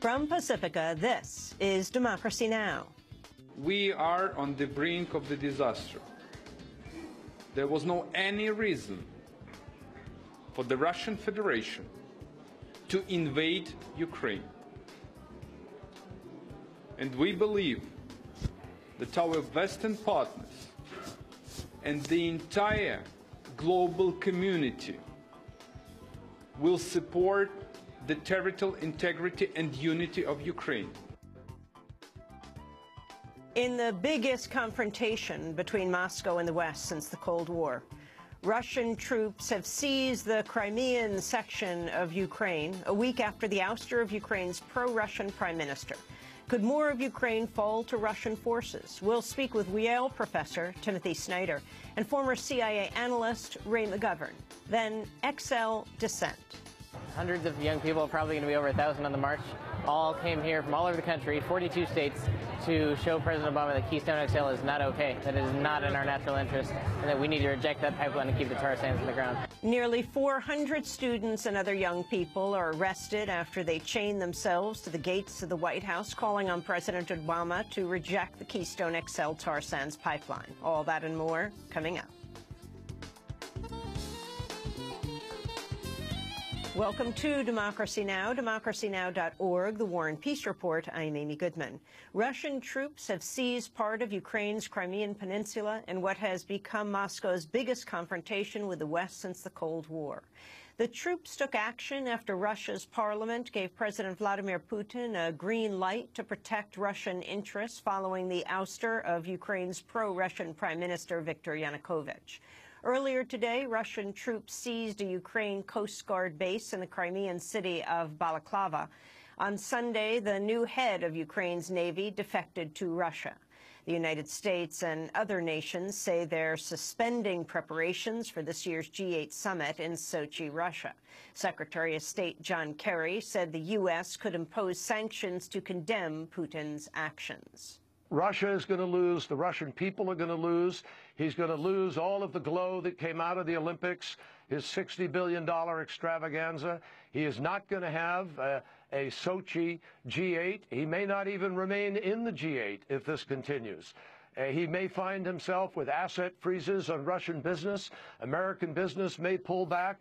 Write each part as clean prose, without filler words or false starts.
From Pacifica, this is Democracy Now! We are on the brink of the disaster. There was no any reason for the Russian Federation to invade Ukraine. And we believe that our Western partners and the entire global community will support the territorial integrity and unity of Ukraine. In the biggest confrontation between Moscow and the West since the Cold War, Russian troops have seized the Crimean section of Ukraine a week after the ouster of Ukraine's pro-Russian prime minister. Could more of Ukraine fall to Russian forces? We'll speak with Yale professor Timothy Snyder and former CIA analyst Ray McGovern. Then XL dissent. Hundreds of young people, probably going to be over 1,000 on the march, all came here from all over the country, 42 states, to show President Obama that Keystone XL is not okay, that it is not in our natural interest, and that we need to reject that pipeline and keep the tar sands in the ground. Nearly 400 students and other young people are arrested after they chained themselves to the gates of the White House, calling on President Obama to reject the Keystone XL tar sands pipeline. All that and more coming up. Welcome to Democracy Now!, democracynow.org, the War and Peace Report. I'm Amy Goodman. Russian troops have seized part of Ukraine's Crimean Peninsula in what has become Moscow's biggest confrontation with the West since the Cold War. The troops took action after Russia's parliament gave President Vladimir Putin a green light to protect Russian interests following the ouster of Ukraine's pro-Russian Prime Minister Viktor Yanukovych. Earlier today, Russian troops seized a Ukraine Coast Guard base in the Crimean city of Balaclava. On Sunday, the new head of Ukraine's Navy defected to Russia. The United States and other nations say they're suspending preparations for this year's G8 summit in Sochi, Russia. Secretary of State John Kerry said the U.S. could impose sanctions to condemn Putin's actions. Russia is going to lose. The Russian people are going to lose. He's going to lose all of the glow that came out of the Olympics, his $60 billion extravaganza. He is not going to have a Sochi G8. He may not even remain in the G8 if this continues. He may find himself with asset freezes on Russian business. American business may pull back.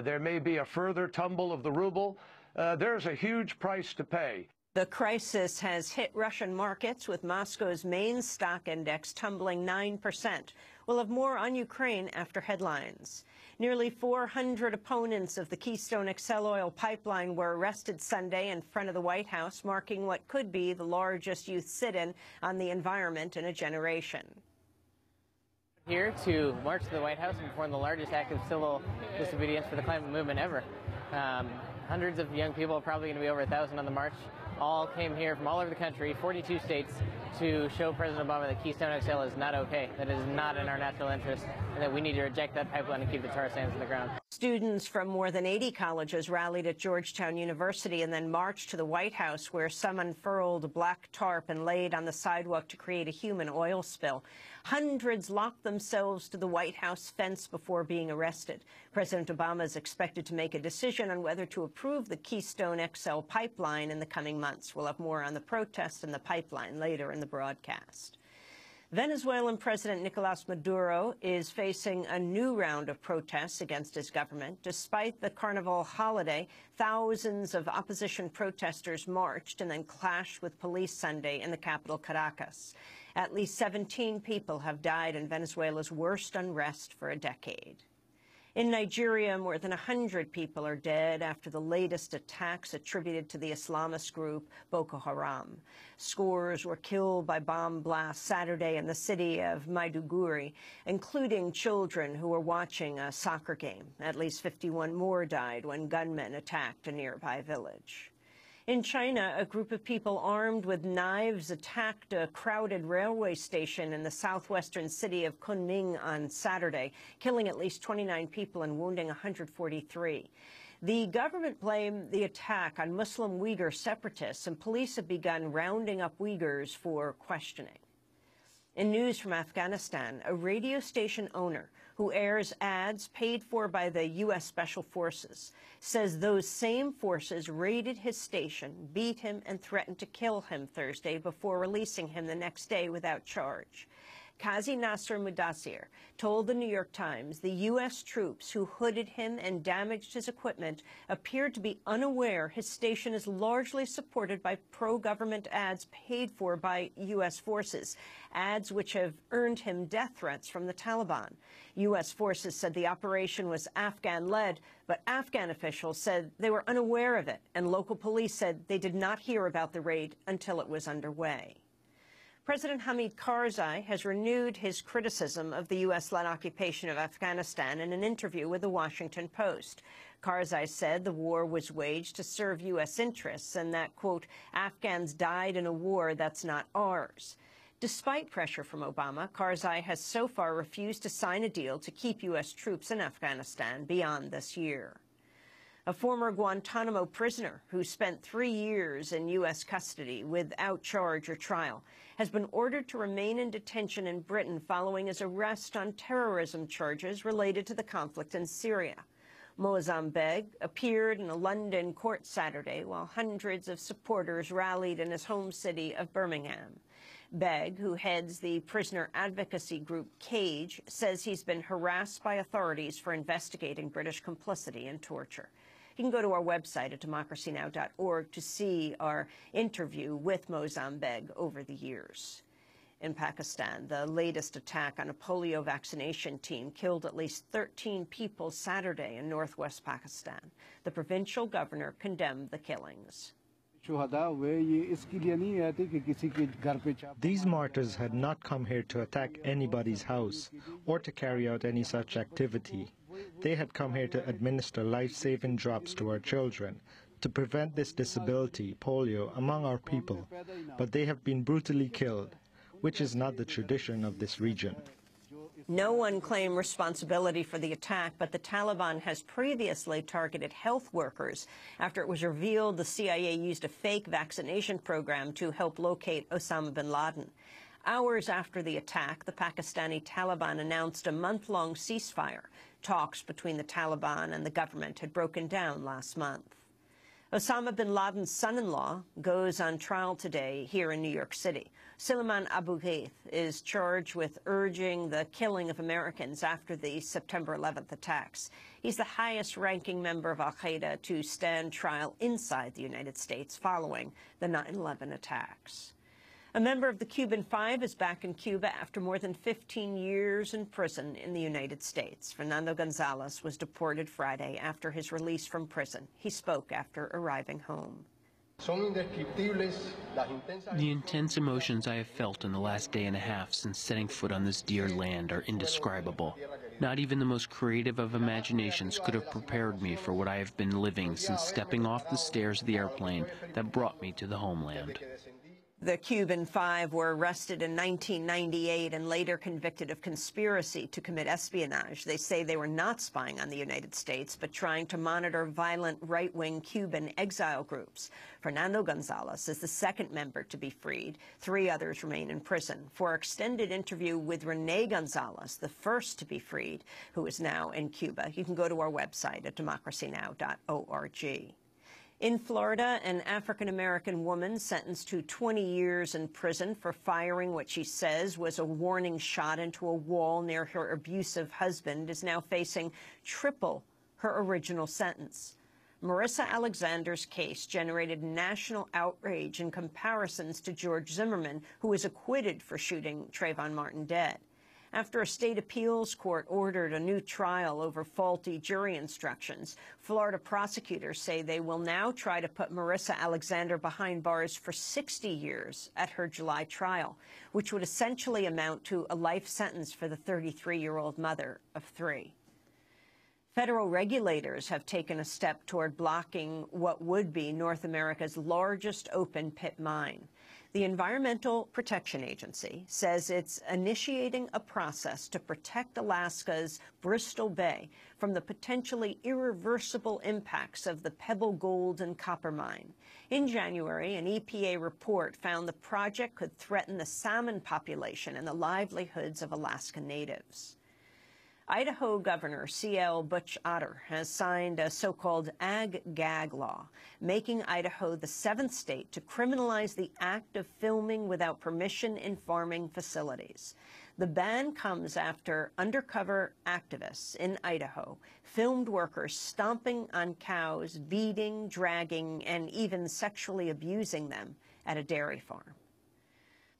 There may be a further tumble of the ruble. There's a huge price to pay. The crisis has hit Russian markets, with Moscow's main stock index tumbling 9%. We'll have more on Ukraine after headlines. Nearly 400 opponents of the Keystone XL oil pipeline were arrested Sunday in front of the White House, marking what could be the largest youth sit-in on the environment in a generation. Here to march to the White House and perform the largest act of civil disobedience for the climate movement ever. Hundreds of young people, probably going to be over 1,000 on the march, all came here from all over the country, 42 states, to show President Obama that Keystone XL is not okay, that it is not in our natural interest, and that we need to reject that pipeline and keep the tar sands in the ground. Students from more than 80 colleges rallied at Georgetown University and then marched to the White House, where some unfurled a black tarp and laid on the sidewalk to create a human oil spill. Hundreds locked themselves to the White House fence before being arrested. President Obama is expected to make a decision on whether to approve the Keystone XL pipeline in the coming months. We'll have more on the protests and the pipeline later in the broadcast. Venezuelan President Nicolas Maduro is facing a new round of protests against his government. Despite the Carnival holiday, thousands of opposition protesters marched and then clashed with police Sunday in the capital, Caracas. At least 17 people have died in Venezuela's worst unrest for a decade. In Nigeria, more than 100 people are dead after the latest attacks attributed to the Islamist group Boko Haram. Scores were killed by bomb blasts Saturday in the city of Maiduguri, including children who were watching a soccer game. At least 51 more died when gunmen attacked a nearby village. In China, a group of people armed with knives attacked a crowded railway station in the southwestern city of Kunming on Saturday, killing at least 29 people and wounding 143. The government blamed the attack on Muslim Uyghur separatists, and police have begun rounding up Uyghurs for questioning. In news from Afghanistan, a radio station owner who airs ads paid for by the U.S. Special Forces says those same forces raided his station, beat him, and threatened to kill him Thursday before releasing him the next day without charge. Qazi Nasser Mudassir told the New York Times the U.S. troops who hooded him and damaged his equipment appeared to be unaware his station is largely supported by pro-government ads paid for by U.S. forces, ads which have earned him death threats from the Taliban. U.S. forces said the operation was Afghan-led, but Afghan officials said they were unaware of it, and local police said they did not hear about the raid until it was underway. President Hamid Karzai has renewed his criticism of the U.S.-led occupation of Afghanistan in an interview with the Washington Post. Karzai said the war was waged to serve U.S. interests and that, quote, Afghans died in a war that's not ours. Despite pressure from Obama, Karzai has so far refused to sign a deal to keep U.S. troops in Afghanistan beyond this year. A former Guantanamo prisoner who spent 3 years in U.S. custody without charge or trial has been ordered to remain in detention in Britain following his arrest on terrorism charges related to the conflict in Syria. Moazzam Begg appeared in a London court Saturday while hundreds of supporters rallied in his home city of Birmingham. Begg, who heads the prisoner advocacy group CAGE, says he's been harassed by authorities for investigating British complicity in torture. You can go to our website at democracynow.org to see our interview with Moazzam Begg over the years. In Pakistan, the latest attack on a polio vaccination team killed at least 13 people Saturday in northwest Pakistan. The provincial governor condemned the killings. These martyrs had not come here to attack anybody's house or to carry out any such activity. They had come here to administer life-saving drops to our children, to prevent this disability, polio, among our people. But they have been brutally killed, which is not the tradition of this region. No one claimed responsibility for the attack, but the Taliban has previously targeted health workers after it was revealed the CIA used a fake vaccination program to help locate Osama bin Laden. Hours after the attack, the Pakistani Taliban announced a month-long ceasefire. Talks between the Taliban and the government had broken down last month. Osama bin Laden's son-in-law goes on trial today here in New York City. Suleiman Abu Ghaith is charged with urging the killing of Americans after the September 11th attacks. He's the highest-ranking member of al-Qaeda to stand trial inside the United States following the 9/11 attacks. A member of the Cuban Five is back in Cuba after more than 15 years in prison in the United States. Fernando Gonzalez was deported Friday after his release from prison. He spoke after arriving home. The intense emotions I have felt in the last day and a half since setting foot on this dear land are indescribable. Not even the most creative of imaginations could have prepared me for what I have been living since stepping off the stairs of the airplane that brought me to the homeland. The Cuban Five were arrested in 1998 and later convicted of conspiracy to commit espionage. They say they were not spying on the United States, but trying to monitor violent right-wing Cuban exile groups. Fernando Gonzalez is the second member to be freed. 3 others remain in prison. For our extended interview with Rene Gonzalez, the first to be freed, who is now in Cuba, you can go to our website at democracynow.org. In Florida, an African-American woman sentenced to 20 years in prison for firing what she says was a warning shot into a wall near her abusive husband is now facing triple her original sentence. Marissa Alexander's case generated national outrage and comparisons to George Zimmerman, who was acquitted for shooting Trayvon Martin dead. After a state appeals court ordered a new trial over faulty jury instructions, Florida prosecutors say they will now try to put Marissa Alexander behind bars for 60 years at her July trial, which would essentially amount to a life sentence for the 33-year-old mother of 3. Federal regulators have taken a step toward blocking what would be North America's largest open pit mine. The Environmental Protection Agency says it's initiating a process to protect Alaska's Bristol Bay from the potentially irreversible impacts of the Pebble Gold and copper mine. In January, an EPA report found the project could threaten the salmon population and the livelihoods of Alaska natives. Idaho Governor C.L. Butch Otter has signed a so-called ag-gag law, making Idaho the 7th state to criminalize the act of filming without permission in farming facilities. The ban comes after undercover activists in Idaho filmed workers stomping on cows, beating, dragging, and even sexually abusing them at a dairy farm.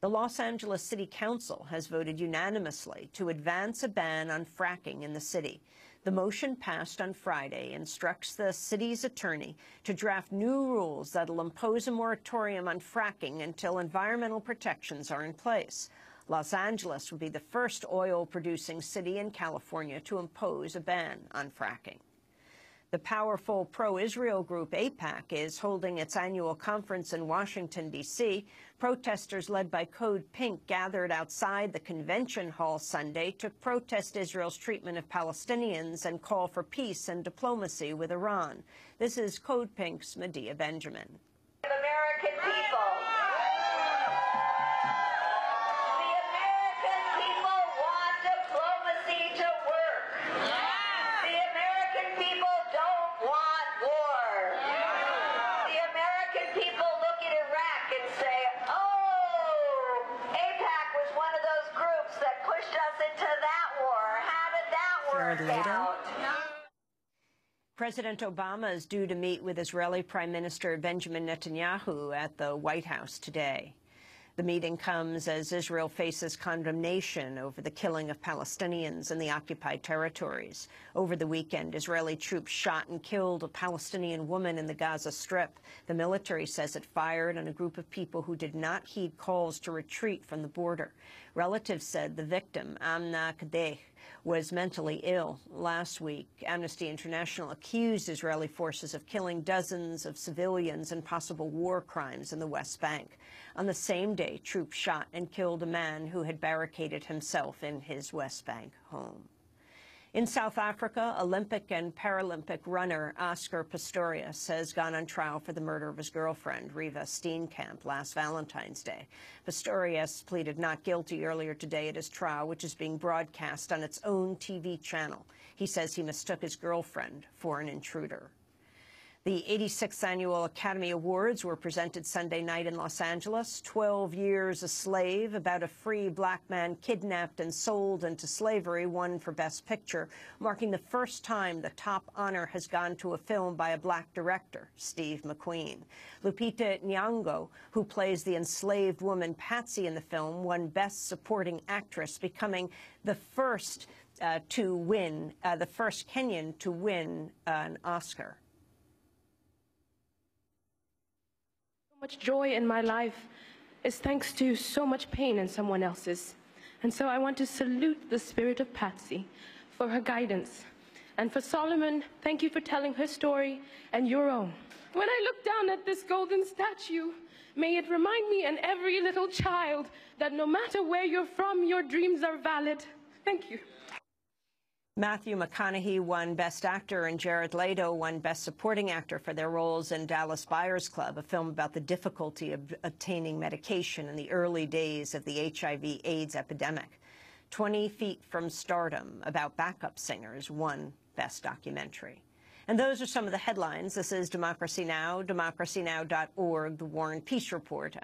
The Los Angeles City Council has voted unanimously to advance a ban on fracking in the city. The motion passed on Friday instructs the city's attorney to draft new rules that will impose a moratorium on fracking until environmental protections are in place. Los Angeles would be the first oil-producing city in California to impose a ban on fracking. The powerful pro-Israel group AIPAC is holding its annual conference in Washington, D.C. Protesters led by Code Pink gathered outside the convention hall Sunday to protest Israel's treatment of Palestinians and call for peace and diplomacy with Iran. This is Code Pink's Medea Benjamin. American people. President Obama is due to meet with Israeli Prime Minister Benjamin Netanyahu at the White House today. The meeting comes as Israel faces condemnation over the killing of Palestinians in the occupied territories. Over the weekend, Israeli troops shot and killed a Palestinian woman in the Gaza Strip. The military says it fired on a group of people who did not heed calls to retreat from the border. Relatives said the victim, Amna Kadeh, was mentally ill. Last week, Amnesty International accused Israeli forces of killing dozens of civilians in possible war crimes in the West Bank. On the same day, troops shot and killed a man who had barricaded himself in his West Bank home. In South Africa, Olympic and Paralympic runner Oscar Pistorius has gone on trial for the murder of his girlfriend, Riva Steenkamp, last Valentine's Day. Pistorius pleaded not guilty earlier today at his trial, which is being broadcast on its own TV channel. He says he mistook his girlfriend for an intruder. The 86th Annual Academy Awards were presented Sunday night in Los Angeles. 12 Years a Slave, about a free black man kidnapped and sold into slavery, won for Best Picture, marking the first time the top honor has gone to a film by a black director, Steve McQueen. Lupita Nyong'o, who plays the enslaved woman Patsy in the film, won Best Supporting Actress, becoming the first the first Kenyan to win an Oscar. Much joy in my life is thanks to so much pain in someone else's. And so I want to salute the spirit of Patsy for her guidance. And for Solomon, thank you for telling her story and your own. When I look down at this golden statue, may it remind me and every little child that no matter where you're from, your dreams are valid. Thank you. Matthew McConaughey won Best Actor and Jared Leto won Best Supporting Actor for their roles in Dallas Buyers Club, a film about the difficulty of obtaining medication in the early days of the HIV/AIDS epidemic. 20 Feet from Stardom, about backup singers, won Best Documentary. And those are some of the headlines. This is Democracy Now!, democracynow.org, The War and Peace Report.